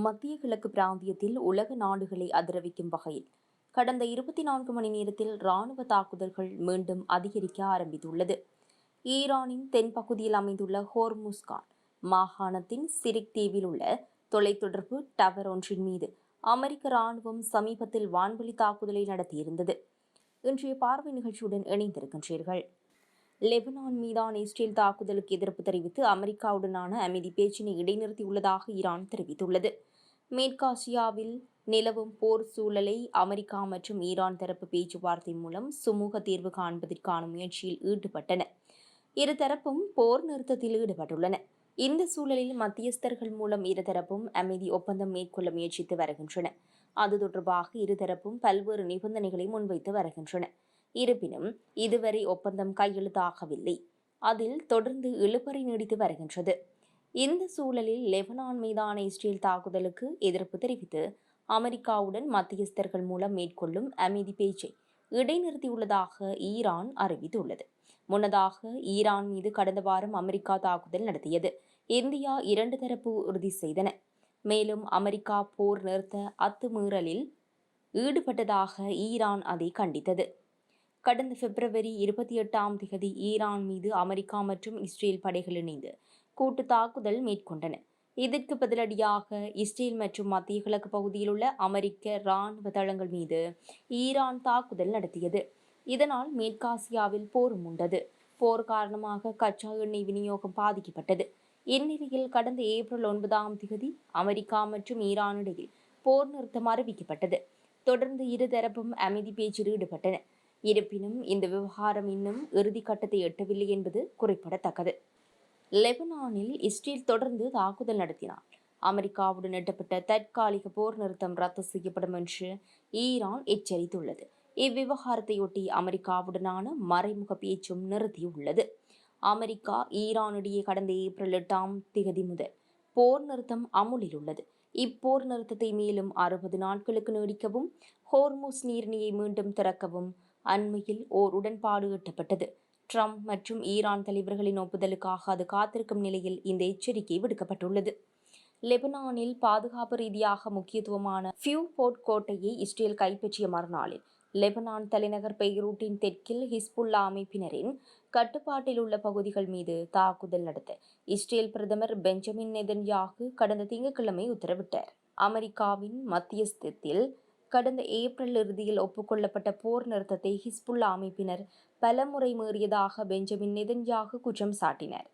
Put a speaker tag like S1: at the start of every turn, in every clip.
S1: மத்திய கிழக்கு பிராந்தியத்தில் உலக நாடுகளை அதிரவிக்கும் வகையில் கடந்த 24 மணி நேரத்தில் ராணுவ தாக்குதல்கள் மீண்டும் அதிகரிக்க ஆரம்பித்துள்ளது. ஈரானின் தென்பகுதியில் அமைந்துள்ள ஹோர்முஸ்கான் மாகாணத்தின் சிரிக் தீவில் உள்ள தொலைத்தொடர்பு டவர் ஒன்றின் மீது அமெரிக்க ராணுவம் சமீபத்தில் வான்வழி தாக்குதலை நடத்தியிருந்தது. இன்றைய பார்வை நிகழ்ச்சியுடன் இணைந்திருக்கின்றீர்கள். லெபனான் மீதான இஸ்ரேல் தாக்குதலுக்கு எதிர்ப்பு தெரிவித்து அமெரிக்காவுடனான அமைதி பேச்சினை இடைநிறுத்தியுள்ளதாக ஈரான் தெரிவித்துள்ளது. மேற்காசியாவில் நிலவும் போர் சூழலை அமெரிக்கா மற்றும் ஈரான் தரப்பு பேச்சுவார்த்தை மூலம் சுமூக தீர்வு காண்பதற்கான முயற்சியில் ஈடுபட்டன. இருதரப்பும் போர் நிறுத்தத்தில் ஈடுபட்டுள்ளன. இந்த சூழலில் மத்தியஸ்தர்கள் மூலம் இருதரப்பும் அமைதி ஒப்பந்தம் மேற்கொள்ள முயற்சித்து வருகின்றன. அது தொடர்பாக இருதரப்பும் பல்வேறு நிபந்தனைகளை முன்வைத்து வருகின்றன. இருப்பினும் இதுவரை ஒப்பந்தம் கையெழுத்தாகவில்லை. அதில் தொடர்ந்து இழுபறி நீடித்து வருகின்றது. இந்த சூழலில் லெபனான் மீதான இஸ்ரேல் தாக்குதலுக்கு எதிர்ப்பு தெரிவித்து அமெரிக்காவுடன் மத்தியஸ்தர்கள் மூலம் மேற்கொள்ளும் அமைதி பேச்சை இடைநிறுத்தியுள்ளதாக ஈரான் அறிவித்துள்ளது. முன்னதாக ஈரான் மீது கடந்த வாரம் அமெரிக்கா தாக்குதல் நடத்தியது. இந்தியா 2 தரப்பு உறுதி செய்தன. மேலும் அமெரிக்கா போர் நிறுத்த அத்துமீறலில் ஈடுபட்டதாக ஈரான் அதை கண்டித்தது. கடந்த பிப்ரவரி 28 ஈரான் மீது அமெரிக்கா மற்றும் இஸ்ரேல் படைகள் இணைந்து கூட்டு தாக்குதல் மேற்கொண்டன. இதற்கு பதிலடியாக இஸ்ரேல் மற்றும் மத்திய கிழக்கு பகுதியில் உள்ள அமெரிக்க இராணுவ தளங்கள் மீது ஈரான் தாக்குதல் நடத்தியது. இதனால் மேற்காசியாவில் போர் மூண்டது. போர் காரணமாக கச்சா எண்ணெய் விநியோகம் பாதிக்கப்பட்டது. இந்நிலையில் கடந்த ஏப்ரல் 9 அமெரிக்கா மற்றும் ஈரான் இடையில் போர் நிறுத்தம் அறிவிக்கப்பட்டது. தொடர்ந்து இருதரப்பும் அமைதி பேச்சில் ஈடுபட்டன. இருப்பினும் இந்த விவகாரம் இன்னும் இறுதிக்கட்டத்தை எட்டவில்லை என்பது குறிப்பிடத்தக்கது. லெபனானில் இஸ்ரேல் தொடர்ந்து தாக்குதல் நடத்தினால் அமெரிக்காவுடன் எட்டப்பட்ட தற்காலிக போர் நிறுத்தம் ரத்து செய்யப்படும் என்று ஈரான் எச்சரித்துள்ளது. இவ்விவகாரத்தையொட்டி அமெரிக்காவுடனான மறைமுக பேச்சும் நிறுத்தியுள்ளது. அமெரிக்கா ஈரானிடையே கடந்த ஏப்ரல் 8 முதல் போர் நிறுத்தம் அமுலில் உள்ளது. இப்போர் நிறுத்தத்தை மேலும் 60 நாட்களுக்கு நீடிக்கவும் ஹோர்முஸ் நீரிணையை மீண்டும் திறக்கவும் அண்மையில் ஓர் உடன்பாடு எட்டப்பட்டது. ட்ரம்ப் மற்றும் ஈரான் தலைவர்களின் ஒப்புதலுக்காக அது காத்திருக்கும் நிலையில் இந்த எச்சரிக்கை விடுக்கப்பட்டுள்ளது. லெபனானில் பாதுகாப்பு ரீதியாக முக்கியத்துவமான ஃபியூபோர்ட் கோட்டையை இஸ்ரேல் கைப்பற்றிய மறுநாளில் லெபனான் தலைநகர் பெய்ரூட்டின் தெற்கில் ஹிஸ்புல்லா அமைப்பினரின் கட்டுப்பாட்டில் உள்ள பகுதிகள் மீது தாக்குதல் நடத்த இஸ்ரேல் பிரதமர் பெஞ்சமின் நெதன்யாகு கடந்த திங்கட்கிழமை உத்தரவிட்டார். அமெரிக்காவின் மத்தியஸ்தத்தில் கடந்த ஏப்ரல் இறுதியில் ஒப்புக்கொள்ளப்பட்ட போர் நிறுத்தத்தை ஹிஸ்புல்லா அமைப்பினர் பலமுறை மீறியதாக பெஞ்சமின் நெதன்யாகு குற்றம் சாட்டினர்.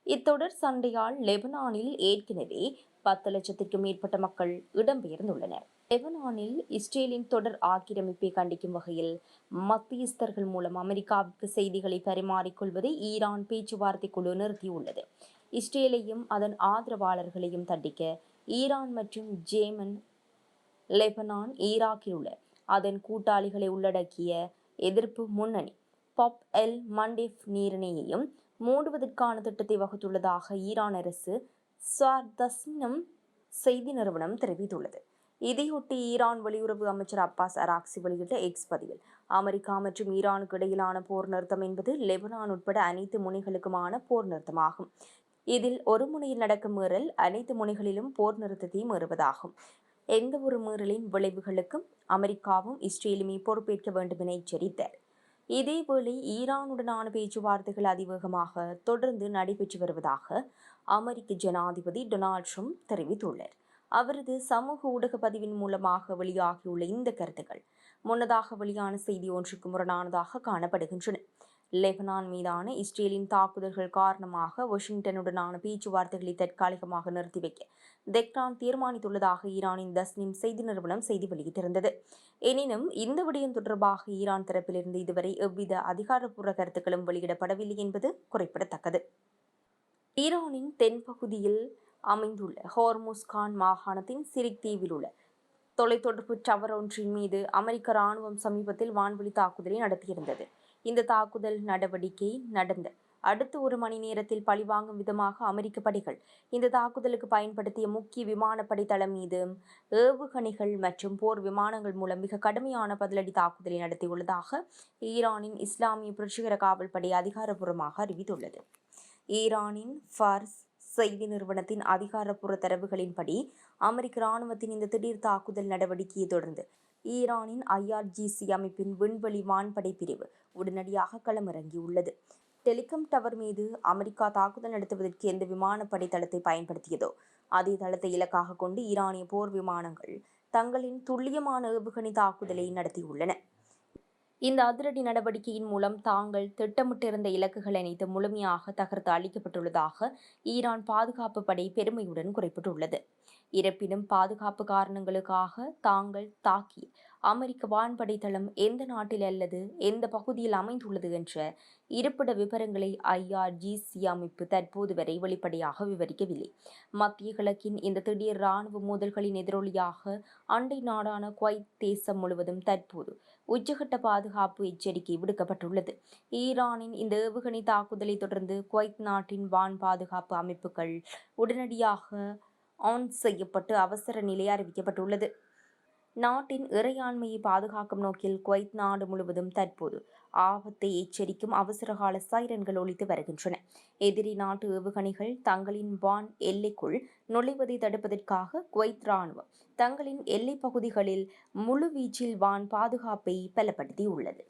S1: இத்தொடர் சண்டையால் லெபனானில் ஏற்கனவே 10 லட்சத்திற்கும் மேற்பட்ட மக்கள் இடம்பெயர்ந்துள்ளனர். லெபனானில் இஸ்ரேலின் தொடர் ஆக்கிரமிப்பை கண்டிக்கும் வகையில் மத்தியஸ்தர்கள் மூலம் அமெரிக்காவிற்கு செய்திகளை பரிமாறிக்கொள்வதை ஈரான் பேச்சுவார்த்தை குழு நிறுத்தியுள்ளது. இஸ்ரேலையும் அதன் ஆதரவாளர்களையும் தண்டிக்க ஈரான் மற்றும் ஜேமன், லெபனான், ஈராக்கில் உள்ள அதன் கூட்டாளிகளை உள்ளடக்கிய எதிர்ப்பு முன்னணி பாப் எல் மண்டேப் நீரிணையையும் மூடுவதற்கான திட்டத்தை வகுத்துள்ளதாக ஈரான் அரசு ஸ்வார்தஸ்னம் செய்தி நிறுவனம் தெரிவித்துள்ளது. இதையொட்டி ஈரான் வெளியுறவு அமைச்சர் அப்பாஸ் அராக்சி வெளியிட்ட எக்ஸ் பதிவில் அமெரிக்கா மற்றும் ஈரானுக்கு இடையிலான போர் நிறுத்தம் என்பது லெபனான் உட்பட அனைத்து முனைகளுக்குமான போர் நிறுத்தமாகும். இதில் ஒரு முனையில் நடக்கும் மீறல் அனைத்து முனைகளிலும் போர் நிறுத்தத்தை மீறுவதாகும். எந்த ஒரு மீறலின் விளைவுகளுக்கும் அமெரிக்காவும் இஸ்ரேலுமே பொறுப்பேற்க வேண்டும் என எச்சரித்தார். இதேவேளை ஈரானுடனான பேச்சுவார்த்தைகள் அதிவேகமாக தொடர்ந்து நடைபெற்று வருவதாக அமெரிக்க ஜனாதிபதி டொனால்ட் ட்ரம்ப் தெரிவித்துள்ளார். அவரது சமூக ஊடக பதிவின் மூலமாக வெளியாகியுள்ள இந்த கருத்துக்கள் முன்னதாக வெளியான செய்தி ஒன்றுக்கு முரணானதாக காணப்படுகின்றன. லெபனான் மீதான இஸ்ரேலின் தாக்குதல்கள் காரணமாக வாஷிங்டனுடனான பேச்சுவார்த்தைகளை தற்காலிகமாக நிறுத்தி வைக்க தெஹ்ரான் தீர்மானித்துள்ளதாக ஈரானின் தஸ்னிம் செய்தி நிறுவனம் செய்தி வெளியிட்டிருந்தது. எனினும் இந்த விடயம் தொடர்பாக ஈரான் தரப்பிலிருந்து இதுவரை எவ்வித அதிகாரப்பூர்வ கருத்துக்களும் வெளியிடப்படவில்லை என்பது குறிப்பிடத்தக்கது. ஈரானின் தென்பகுதியில் அமைந்துள்ள ஹோர்முஸ்கான் மாகாணத்தின் சிரிக் தீவில் உள்ள தொலைத்தொடர்பு டவர் ஒன்றின் மீது அமெரிக்க ராணுவம் சமீபத்தில் வான்வழி தாக்குதலை நடத்தியிருந்தது. இந்த தாக்குதல் நடவடிக்கை நடந்த அடுத்த 1 மணி நேரத்தில் பழிவாங்கும் விதமாக அமெரிக்க படைகள் இந்த தாக்குதலுக்கு பயன்படுத்திய முக்கிய விமானப்படை தளம் மீது ஏவுகணைகள் மற்றும் போர் விமானங்கள் மூலம் மிக கடுமையான பதிலடி தாக்குதலை நடத்தியுள்ளதாக ஈரானின் இஸ்லாமிய புரட்சிகர காவல் படை அதிகாரப்பூர்வமாக அறிவித்துள்ளது. ஈரானின் ஃபார்ஸ் செய்தி நிறுவனத்தின் அதிகாரப்பூர்வ தரவுகளின்படி அமெரிக்க ராணுவத்தின் இந்த திடீர் தாக்குதல் நடவடிக்கையை தொடர்ந்து ஈரானின் IRGC அமைப்பின் விண்வெளி வான்படை பிரிவு உடனடியாக களமிறங்கியுள்ளது. டெலிகாம் டவர் மீது அமெரிக்கா தாக்குதல் நடத்துவதற்கு எந்த விமானப்படை தளத்தை பயன்படுத்தியதோ அதே தளத்தை இலக்காக கொண்டு ஈரானிய போர் விமானங்கள் தங்களின் துல்லியமான ஏவுகணை தாக்குதலை நடத்தியுள்ளன. இந்த அதிரடி நடவடிக்கையின் மூலம் தாங்கள் திட்டமிட்டிருந்த இலக்குகள் அனைத்து முழுமையாக தகர்த்து அளிக்கப்பட்டுள்ளதாக ஈரான் பாதுகாப்பு படை பெருமையுடன் குறிப்பிட்டுள்ளது. இருப்பினும் பாதுகாப்பு காரணங்களுக்காக தாங்கள் தாக்கிய அமெரிக்க வான்படை தளம் எந்த நாட்டில் அல்லது எந்த பகுதியில் அமைந்துள்ளது என்ற இருப்பிட விவரங்களை IRGC அமைப்பு தற்போது வரை வெளிப்படையாக விவரிக்கவில்லை. மத்திய கிழக்கின் இந்த திடீர் இராணுவ மோதல்களின் எதிரொலியாக அண்டை நாடான குவைத் தேசம் முழுவதும் தற்போது உச்சகட்ட பாதுகாப்பு எச்சரிக்கை விடுக்கப்பட்டுள்ளது. ஈரானின் இந்த ஏவுகணை தாக்குதலை தொடர்ந்து குவைத் நாட்டின் வான் பாதுகாப்பு அமைப்புகள் உடனடியாக ஆன் செய்யப்பட்டு அவசர நிலை அறிவிக்கப்பட்டுள்ளது. நாட்டின் இறையாண்மையை பாதுகாக்கும் நோக்கில் குவைத் நாடு முழுவதும் தற்போது ஆபத்தை எச்சரிக்கும் அவசரகால சைரன்கள் ஒலித்து வருகின்றன. எதிரி நாட்டு ஏவுகணைகள் தங்களின் வான் எல்லைக்குள் நுழைவதை தடுப்பதற்காக குவைத் ராணுவம் தங்களின் எல்லைப் பகுதிகளில் முழுவீச்சில் வான் பாதுகாப்பை பலப்படுத்தியுள்ளது.